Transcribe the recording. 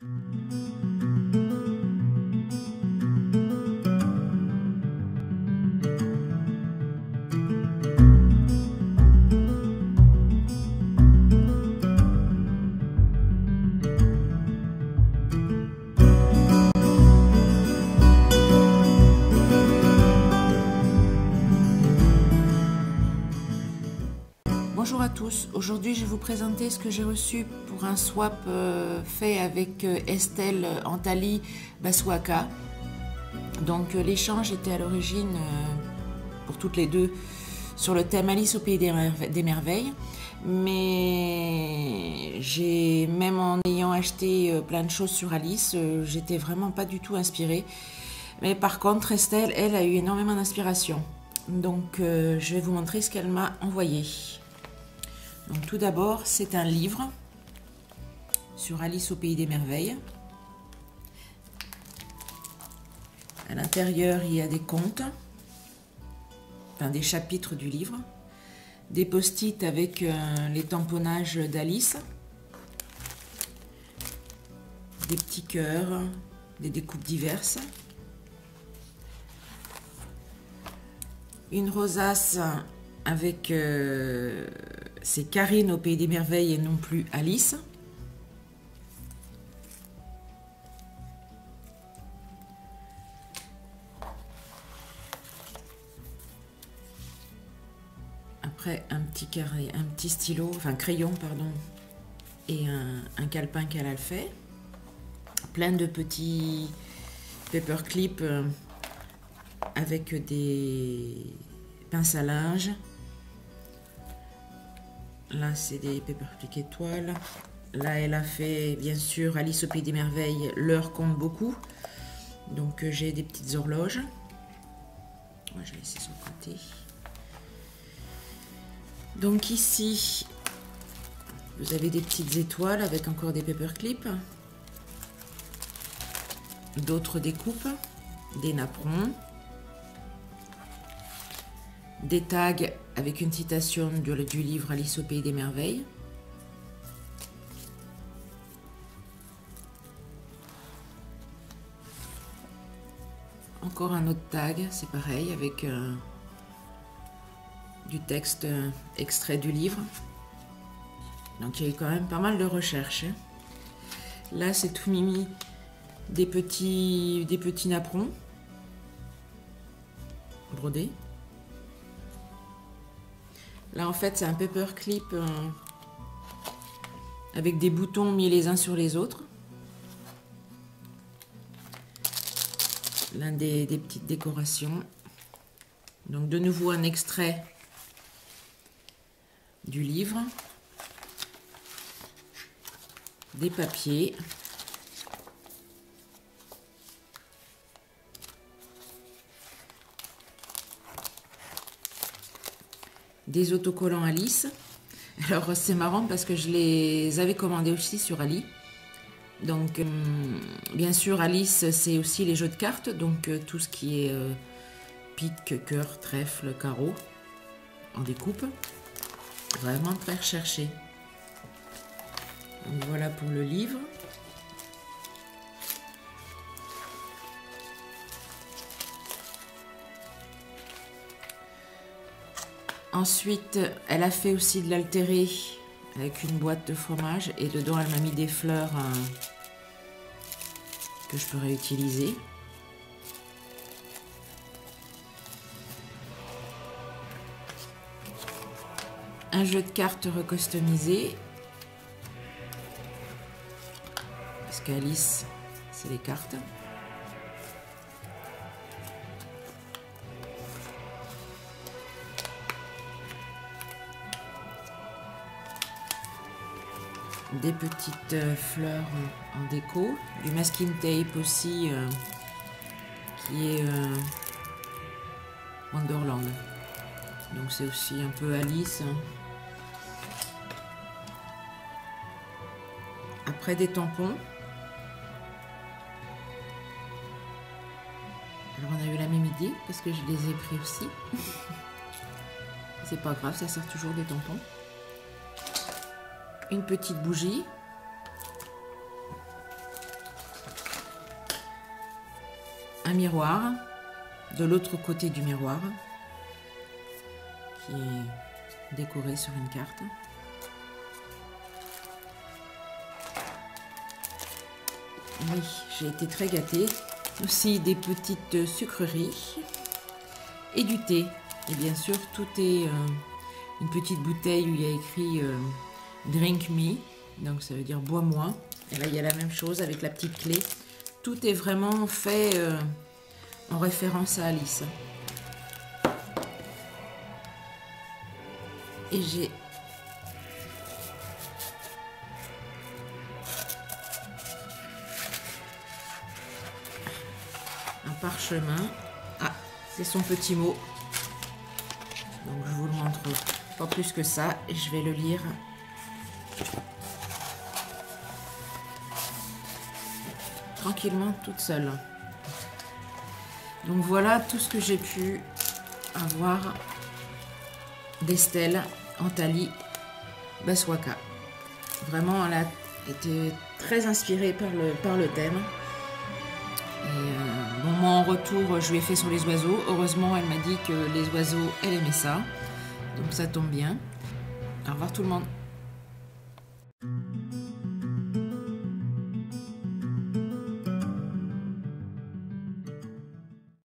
Bonjour à tous, aujourd'hui je vais vous présenter ce que j'ai reçu pour un swap fait avec Estelle Antali Basuaka. Donc l'échange était à l'origine pour toutes les deux sur le thème Alice au pays des merveilles, mais j'ai, même en ayant acheté plein de choses sur Alice, j'étais vraiment pas du tout inspirée. Mais par contre Estelle, elle, a eu énormément d'inspiration. Donc je vais vous montrer ce qu'elle m'a envoyé. Donc, tout d'abord, c'est un livre sur Alice au pays des merveilles. À l'intérieur, il y a des contes, enfin des chapitres du livre, des post-it avec les tamponnages d'Alice, des petits cœurs, des découpes diverses, une rosace avec c'est Karine au pays des merveilles et non plus Alice. Après un petit carré, un petit stylo, enfin crayon pardon, et un calepin qu'elle a fait. Plein de petits paperclips avec des pinces à linge. Là, c'est des paperclips étoiles. Là, elle a fait, bien sûr, Alice au pays des merveilles, l'heure compte beaucoup. Donc, j'ai des petites horloges. Moi, je vais laisser sur le côté. Donc, ici, vous avez des petites étoiles avec encore des paperclips. D'autres découpes, des napperons. Des tags avec une citation du livre Alice au pays des merveilles. Encore un autre tag, c'est pareil, avec du texte extrait du livre. Donc il y a eu quand même pas mal de recherches. Là, c'est tout mimi des petits napperons brodés. Là, en fait, c'est un paperclip avec des boutons mis les uns sur les autres. L'un des petites décorations. Donc, de nouveau, un extrait du livre. Des papiers. Des autocollants Alice. Alors c'est marrant parce que je les avais commandés aussi sur Ali. Donc bien sûr Alice, c'est aussi les jeux de cartes, donc tout ce qui est pique, cœur, trèfle, carreau en découpe. Vraiment très recherché. Donc voilà pour le livre. Ensuite, elle a fait aussi de l'altéré avec une boîte de fromage et dedans elle m'a mis des fleurs que je peux réutiliser. Un jeu de cartes recustomisé parce qu'Alice, c'est les cartes. Des petites fleurs en déco, du masking tape aussi qui est Wonderland, donc c'est aussi un peu Alice. Après des tampons, alors on a eu la même idée parce que je les ai pris aussi. C'est pas grave, ça sert toujours des tampons. Une petite bougie. un miroir de l'autre côté du miroir qui est décoré sur une carte. Oui, j'ai été très gâtée. Aussi des petites sucreries et du thé. Et bien sûr, tout est une petite bouteille où il y a écrit Drink Me, donc ça veut dire bois-moi. Et là, il y a la même chose avec la petite clé. Tout est vraiment fait en référence à Alice. Et j'ai un parchemin. Ah, c'est son petit mot. Donc je vous le montre pas plus que ça et je vais le lire. Tranquillement toute seule. Donc voilà tout ce que j'ai pu avoir d'Estelle Antalya Baswaka. Vraiment, elle a été très inspirée par le thème. Et bon, moi en retour, je lui ai fait sur les oiseaux. Heureusement, elle m'a dit que les oiseaux, elle aimait ça. Donc ça tombe bien. Au revoir tout le monde.